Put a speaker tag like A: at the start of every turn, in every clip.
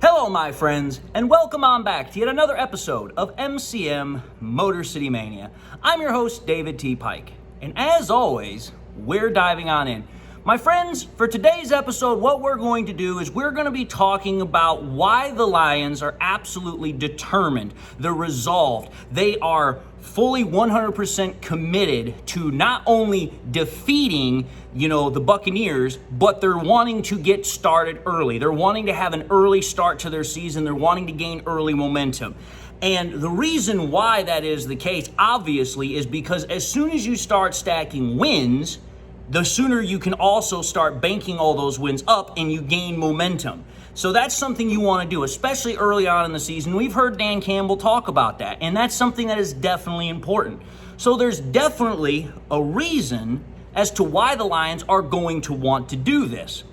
A: Hello, my friends, and welcome on back to yet another episode of MCM Motor City Mania. I'm your host, David T. Pike, and as always, we're diving on in. My friends, for today's episode, what we're going to do is we're going to be talking about why the Lions are absolutely determined. They're resolved. They are fully 100% committed to not only defeating, the Buccaneers, but they're wanting to get started early. They're wanting to have an early start to their season. They're wanting to gain early momentum. And the reason why that is the case, obviously, is because as soon as you start stacking wins, the sooner you can also start banking all those wins up and you gain momentum. So that's something you want to do, especially early on in the season. We've heard Dan Campbell talk about that, and that's something that is definitely important. So there's definitely a reason as to why the Lions are going to want to do this.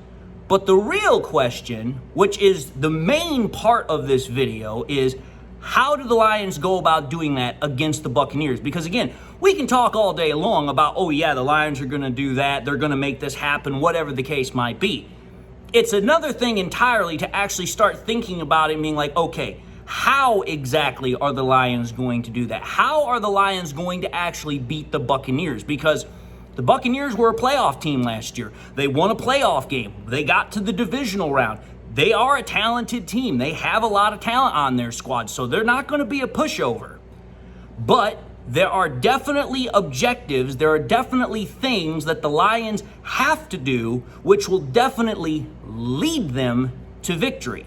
A: But the real question, which is the main part of this video, is how do the Lions go about doing that against the Buccaneers? Because again, we can talk all day long about, the Lions are going to do that, they're going to make this happen, whatever the case might be. It's another thing entirely to actually start thinking about it and being like, okay, how exactly are the Lions going to do that? How are the Lions going to actually beat the Buccaneers? Because the Buccaneers were a playoff team last year. They won a playoff game. They got to the divisional round. They are a talented team. They have a lot of talent on their squad, so they're not going to be a pushover. But there are definitely objectives, there are definitely things that the Lions have to do, which will definitely lead them to victory.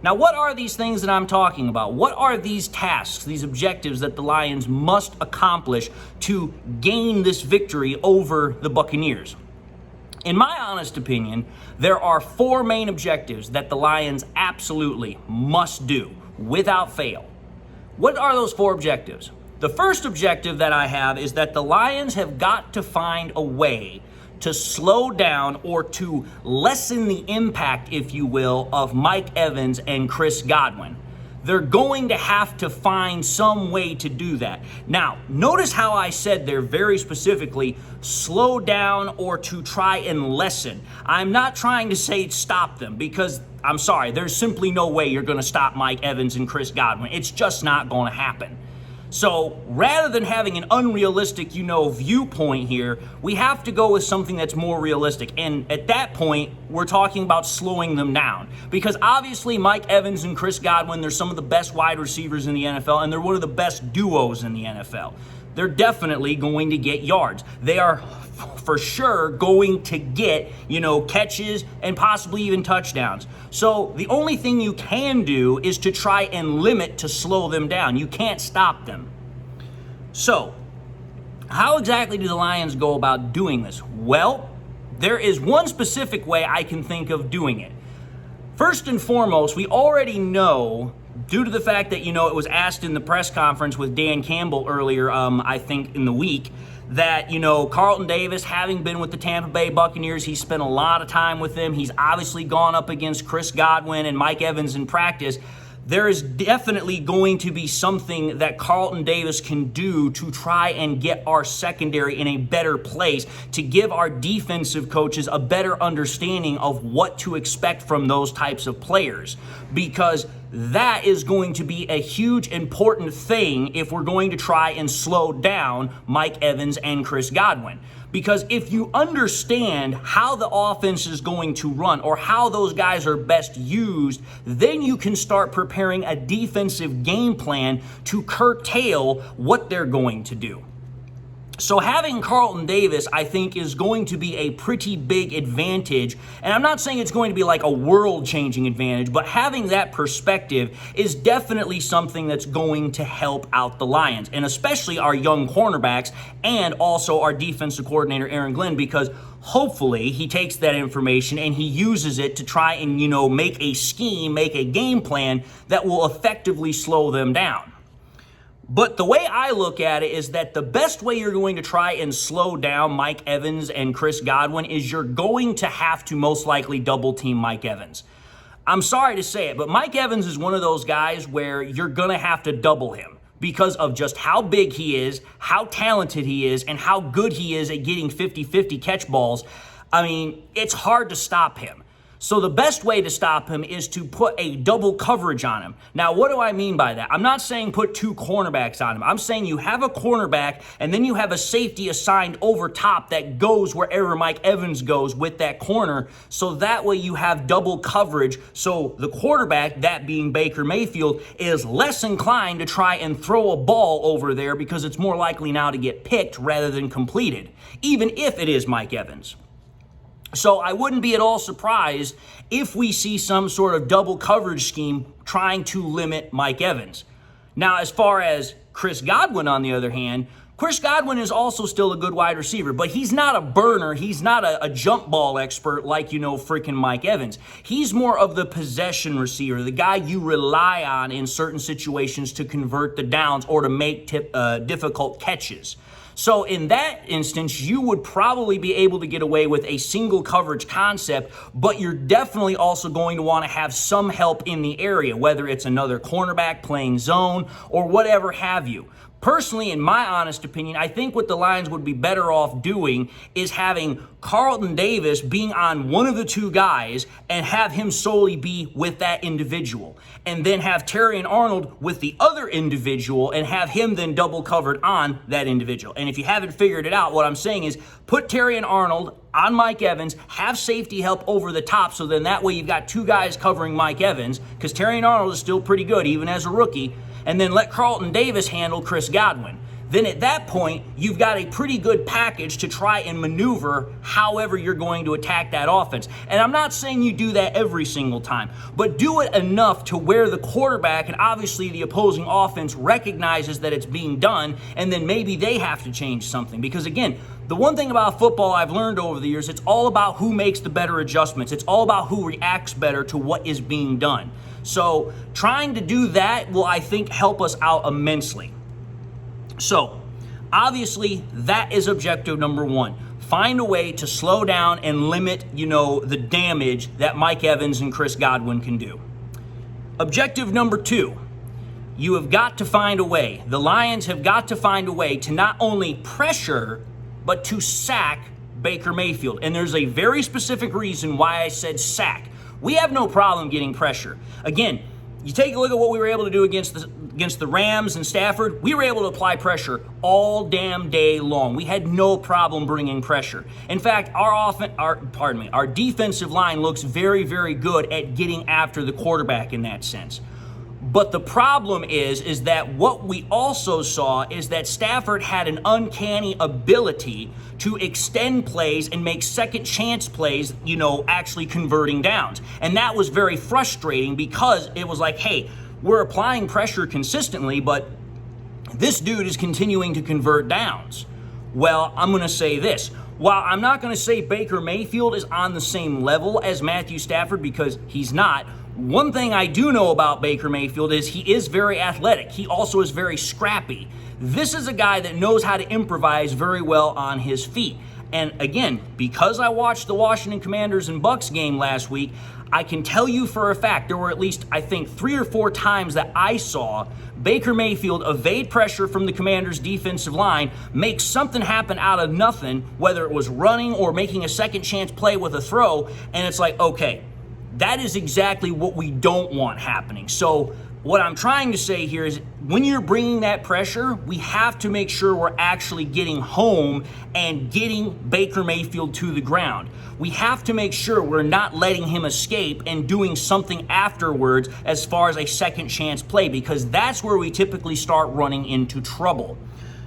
A: Now, what are these things that I'm talking about? What are these tasks, these objectives that the Lions must accomplish to gain this victory over the Buccaneers? In my honest opinion, there are four main objectives that the Lions absolutely must do without fail. What are those four objectives? The first objective that I have is that the Lions have got to find a way to slow down or to lessen the impact, if you will, of Mike Evans and Chris Godwin. They're going to have to find some way to do that. Now, notice how I said there very specifically, slow down or to try and lessen. I'm not trying to say stop them because, I'm sorry, there's simply no way you're going to stop Mike Evans and Chris Godwin. It's just not going to happen. So rather than having an unrealistic, viewpoint here, we have to go with something that's more realistic. And at that point, we're talking about slowing them down. Because obviously Mike Evans and Chris Godwin, they're some of the best wide receivers in the NFL, and they're one of the best duos in the NFL. They're definitely going to get yards. They are for sure going to get, catches and possibly even touchdowns. So the only thing you can do is to try and limit to slow them down. You can't stop them. So how exactly do the Lions go about doing this? Well, there is one specific way I can think of doing it. First and foremost, we already know, due to the fact that, it was asked in the press conference with Dan Campbell earlier, I think in the week, that, Carlton Davis, having been with the Tampa Bay Buccaneers, he spent a lot of time with them. He's obviously gone up against Chris Godwin and Mike Evans in practice. There is definitely going to be something that Carlton Davis can do to try and get our secondary in a better place, to give our defensive coaches a better understanding of what to expect from those types of players, because that is going to be a huge important thing if we're going to try and slow down Mike Evans and Chris Godwin. Because if you understand how the offense is going to run or how those guys are best used, then you can start preparing a defensive game plan to curtail what they're going to do. So having Carlton Davis, I think, is going to be a pretty big advantage. And I'm not saying it's going to be like a world-changing advantage, but having that perspective is definitely something that's going to help out the Lions, and especially our young cornerbacks and also our defensive coordinator, Aaron Glenn, because hopefully he takes that information and he uses it to try and, make a scheme, make a game plan that will effectively slow them down. But the way I look at it is that the best way you're going to try and slow down Mike Evans and Chris Godwin is you're going to have to most likely double team Mike Evans. I'm sorry to say it, but Mike Evans is one of those guys where you're going to have to double him because of just how big he is, how talented he is, and how good he is at getting 50-50 catch balls. I mean, it's hard to stop him. So the best way to stop him is to put a double coverage on him. Now, what do I mean by that? I'm not saying put two cornerbacks on him. I'm saying you have a cornerback and then you have a safety assigned over top that goes wherever Mike Evans goes with that corner. So that way you have double coverage. So the quarterback, that being Baker Mayfield, is less inclined to try and throw a ball over there because it's more likely now to get picked rather than completed, even if it is Mike Evans. So I wouldn't be at all surprised if we see some sort of double coverage scheme trying to limit Mike Evans. Now, as far as Chris Godwin, on the other hand, Chris Godwin is also still a good wide receiver, but he's not a burner. He's not a jump ball expert like, freaking Mike Evans. He's more of the possession receiver, the guy you rely on in certain situations to convert the downs or to make difficult catches. So in that instance, you would probably be able to get away with a single coverage concept, but you're definitely also going to want to have some help in the area, whether it's another cornerback playing zone or whatever have you. Personally, in my honest opinion, I think what the Lions would be better off doing is having Carlton Davis being on one of the two guys and have him solely be with that individual. And then have Terry and Arnold with the other individual and have him then double covered on that individual. And if you haven't figured it out, what I'm saying is put Terry and Arnold on Mike Evans, have safety help over the top, so then that way you've got two guys covering Mike Evans, because Terry and Arnold is still pretty good, even as a rookie, and then let Carlton Davis handle Chris Godwin. Then at that point, you've got a pretty good package to try and maneuver however you're going to attack that offense. And I'm not saying you do that every single time, but do it enough to where the quarterback and obviously the opposing offense recognizes that it's being done, and then maybe they have to change something. Because again, the one thing about football I've learned over the years, it's all about who makes the better adjustments. It's all about who reacts better to what is being done. So trying to do that will, I think, help us out immensely. So, obviously, that is objective number one. Find a way to slow down and limit, the damage that Mike Evans and Chris Godwin can do. Objective number two, you have got to find a way. The Lions have got to find a way to not only pressure, but to sack Baker Mayfield. And there's a very specific reason why I said sack. We have no problem getting pressure. Again, you take a look at what we were able to do against the Rams and Stafford. We were able to apply pressure all damn day long. We had no problem bringing pressure. In fact, our defensive line looks very, very good at getting after the quarterback in that sense. But the problem is that what we also saw is that Stafford had an uncanny ability to extend plays and make second chance plays, actually converting downs. And that was very frustrating because it was like, hey, we're applying pressure consistently, but this dude is continuing to convert downs. Well, I'm going to say this. While I'm not going to say Baker Mayfield is on the same level as Matthew Stafford, because he's not, one thing I do know about Baker Mayfield is he is very athletic. He also is very scrappy. This is a guy that knows how to improvise very well on his feet. And again, because I watched the Washington Commanders and Bucs game last week, I can tell you for a fact there were at least, I think, 3 or 4 times that I saw Baker Mayfield evade pressure from the Commanders' defensive line, make something happen out of nothing, whether it was running or making a second chance play with a throw, and it's like, okay, that is exactly what we don't want happening. So what I'm trying to say here is when you're bringing that pressure, we have to make sure we're actually getting home and getting Baker Mayfield to the ground. We have to make sure we're not letting him escape and doing something afterwards as far as a second chance play, because that's where we typically start running into trouble.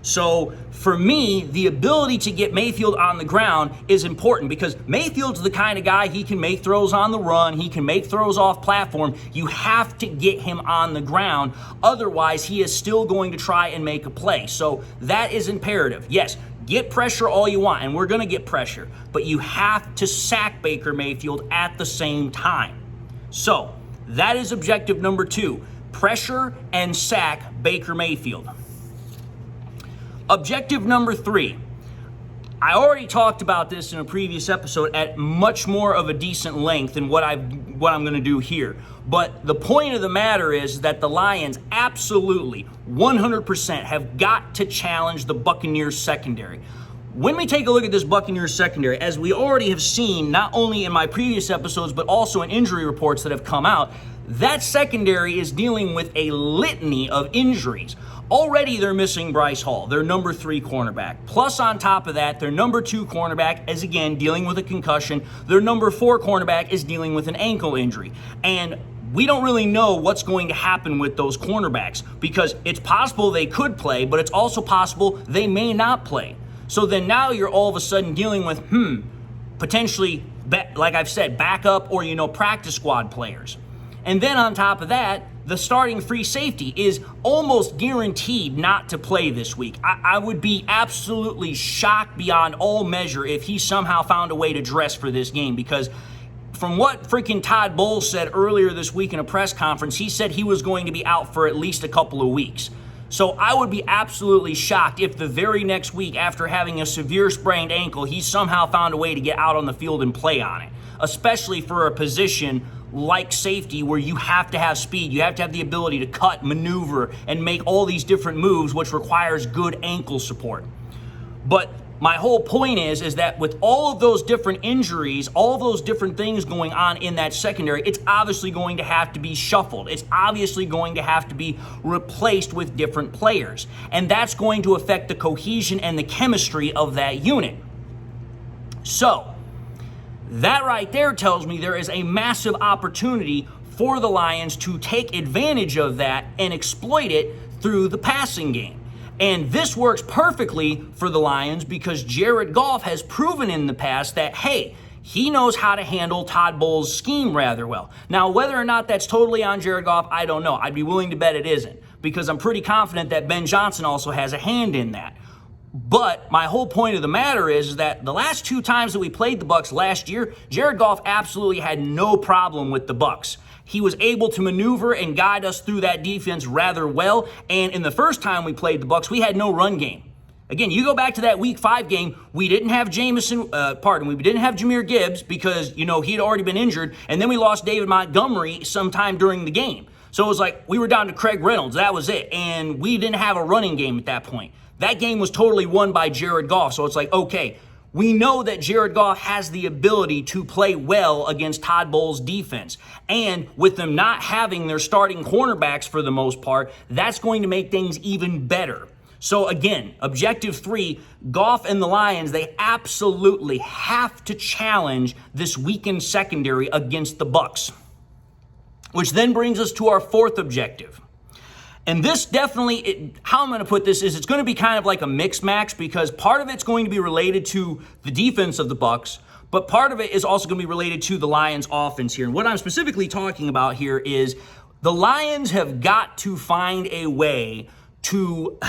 A: So for me, the ability to get Mayfield on the ground is important because Mayfield's the kind of guy, he can make throws on the run, he can make throws off platform. You have to get him on the ground. Otherwise, he is still going to try and make a play. So that is imperative. Yes, get pressure all you want, and we're going to get pressure, but you have to sack Baker Mayfield at the same time. So that is objective number 2, pressure and sack Baker Mayfield. Objective number 3, I already talked about this in a previous episode at much more of a decent length than what I'm going to do here. But the point of the matter is that the Lions absolutely 100% have got to challenge the Buccaneers secondary. When we take a look at this Buccaneers secondary, as we already have seen, not only in my previous episodes, but also in injury reports that have come out, that secondary is dealing with a litany of injuries. Already they're missing Bryce Hall, their number 3 cornerback. Plus on top of that, their number 2 cornerback is again dealing with a concussion. Their number 4 cornerback is dealing with an ankle injury. And we don't really know what's going to happen with those cornerbacks because it's possible they could play, but it's also possible they may not play. So then now you're all of a sudden dealing with, potentially, like I've said, backup or, practice squad players. And then on top of that, the starting free safety is almost guaranteed not to play this week. I would be absolutely shocked beyond all measure if he somehow found a way to dress for this game, because from what freaking Todd Bowles said earlier this week in a press conference, he said he was going to be out for at least a couple of weeks. So I would be absolutely shocked if the very next week, after having a severe sprained ankle, he somehow found a way to get out on the field and play on it, especially for a position like safety where you have to have speed, you have to have the ability to cut, maneuver, and make all these different moves, which requires good ankle support. But my whole point is that with all of those different injuries, all of those different things going on in that secondary, it's obviously going to have to be shuffled. It's obviously going to have to be replaced with different players. And that's going to affect the cohesion and the chemistry of that unit. So, that right there tells me there is a massive opportunity for the Lions to take advantage of that and exploit it through the passing game. And this works perfectly for the Lions because Jared Goff has proven in the past that, hey, he knows how to handle Todd Bowles' scheme rather well. Now, whether or not that's totally on Jared Goff, I don't know. I'd be willing to bet it isn't, because I'm pretty confident that Ben Johnson also has a hand in that. But my whole point of the matter is that the last 2 times that we played the Bucs last year, Jared Goff absolutely had no problem with the Bucs. He was able to maneuver and guide us through that defense rather well. And in the first time we played the Bucs, we had no run game. Again, you go back to that Week 5 game, we didn't have we didn't have Jahmyr Gibbs because, he had already been injured. And then we lost David Montgomery sometime during the game. So it was like we were down to Craig Reynolds. That was it. And we didn't have a running game at that point. That game was totally won by Jared Goff. So it's like, okay, we know that Jared Goff has the ability to play well against Todd Bowles' defense. And with them not having their starting cornerbacks for the most part, that's going to make things even better. So again, objective 3, Goff and the Lions, they absolutely have to challenge this weakened secondary against the Bucs. Which then brings us to our 4th objective. And this definitely, how I'm going to put this is it's going to be kind of like a mix match, because part of it's going to be related to the defense of the Bucs, but part of it is also going to be related to the Lions offense here. And what I'm specifically talking about here is the Lions have got to find a way to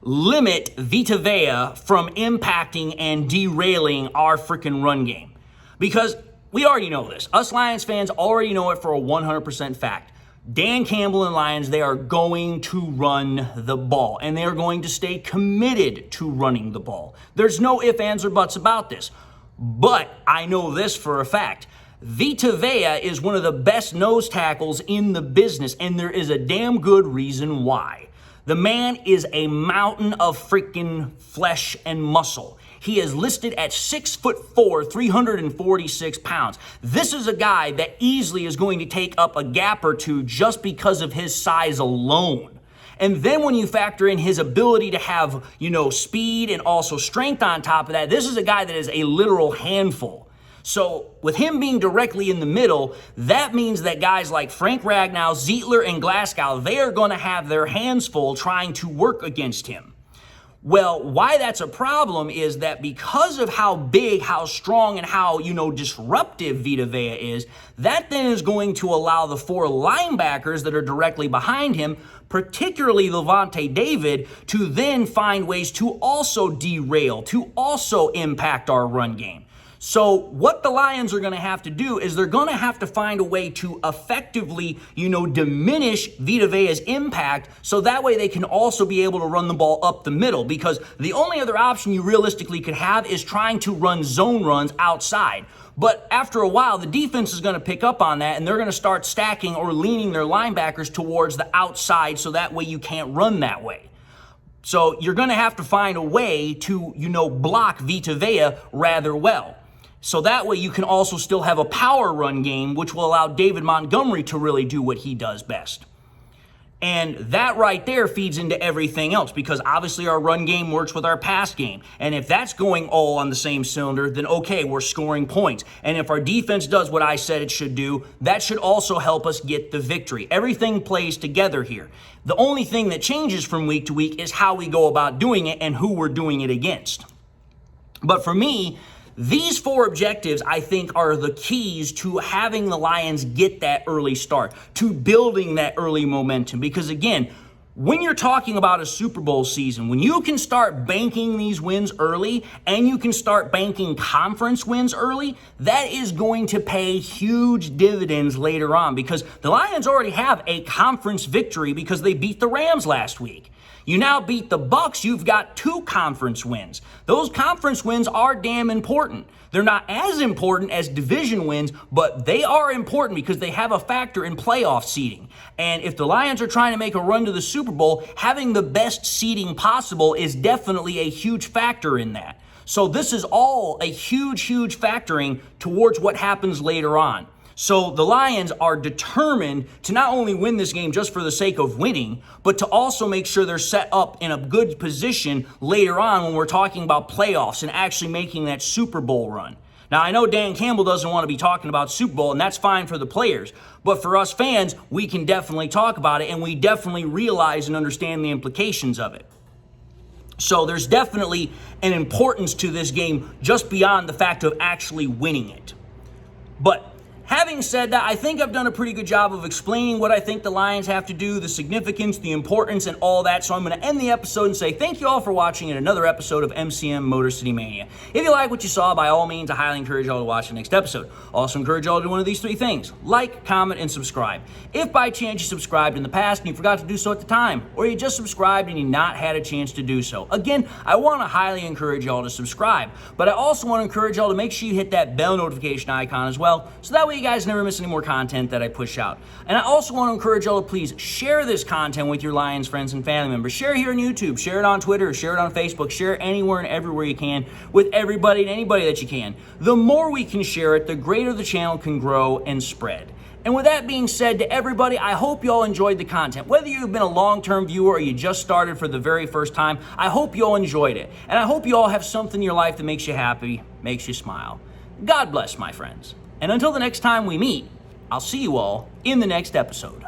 A: limit Vita Vea from impacting and derailing our freaking run game. Because we already know this. Us Lions fans already know it for a 100% fact. Dan Campbell and Lions, they are going to run the ball, and they are going to stay committed to running the ball. There's no ifs, ands, or buts about this. But I know this for a fact. Vita Vea is one of the best nose tackles in the business, and there is a damn good reason why. The man is a mountain of freaking flesh and muscle. He is listed at 6'4", 346 pounds. This is a guy that easily is going to take up a gap or two just because of his size alone. And then when you factor in his ability to have, speed and also strength on top of that, this is a guy that is a literal handful. So with him being directly in the middle, that means that guys like Frank Ragnow, Zeitler, and Glasgow, they are going to have their hands full trying to work against him. Well, why that's a problem is that because of how big, how strong, and how, disruptive Vita Vea is, that then is going to allow the 4 linebackers that are directly behind him, particularly Levante David, to then find ways to also derail, to also impact our run game. So what the Lions are going to have to do is they're going to have to find a way to effectively, diminish Vita Vea's impact, so that way they can also be able to run the ball up the middle, because the only other option you realistically could have is trying to run zone runs outside. But after a while, the defense is going to pick up on that, and they're going to start stacking or leaning their linebackers towards the outside, so that way you can't run that way. So you're going to have to find a way to, block Vita Vea rather well. So that way you can also still have a power run game, which will allow David Montgomery to really do what he does best. And that right there feeds into everything else, because obviously our run game works with our pass game. And if that's going all on the same cylinder, then okay, we're scoring points. And if our defense does what I said it should do, that should also help us get the victory. Everything plays together here. The only thing that changes from week to week is how we go about doing it and who we're doing it against. But for me, these 4 objectives, I think, are the keys to having the Lions get that early start, to building that early momentum. Because again, when you're talking about a Super Bowl season, when you can start banking these wins early and you can start banking conference wins early, that is going to pay huge dividends later on, because the Lions already have a conference victory because they beat the Rams last week. You now beat the Bucs, you've got 2 conference wins. Those conference wins are damn important. They're not as important as division wins, but they are important because they have a factor in playoff seeding. And if the Lions are trying to make a run to the Super Bowl, having the best seeding possible is definitely a huge factor in that. So this is all a huge factoring towards what happens later on. So the Lions are determined to not only win this game just for the sake of winning, but to also make sure they're set up in a good position later on when we're talking about playoffs and actually making that Super Bowl run. Now, I know Dan Campbell doesn't want to be talking about Super Bowl, and that's fine for the players. But for us fans, we can definitely talk about it, and we definitely realize and understand the implications of it. So there's definitely an importance to this game just beyond the fact of actually winning it. But having said that, I think I've done a pretty good job of explaining what I think the Lions have to do, the significance, the importance, and all that. So I'm going to end the episode and say thank you all for watching another episode of MCM Motor City Mania. If you like what you saw, by all means, I highly encourage y'all to watch the next episode. Also encourage y'all to do one of these 3 things: like, comment, and subscribe. If by chance you subscribed in the past and you forgot to do so at the time, or you just subscribed and you not had a chance to do so, again, I want to highly encourage y'all to subscribe. But I also want to encourage y'all to make sure you hit that bell notification icon as well, so that way you guys never miss any more content that I push out. And I also want to encourage y'all to please share this content with your Lions friends and family members. Share it here on YouTube, share it on Twitter, share it on Facebook, share it anywhere and everywhere you can with everybody and anybody that you can. The more we can share it, the greater the channel can grow and spread. And with that being said, to everybody, I hope you all enjoyed the content. Whether you've been a long-term viewer or you just started for the very first time, I hope you all enjoyed it. And I hope you all have something in your life that makes you happy, makes you smile. God bless, my friends. And until the next time we meet, I'll see you all in the next episode.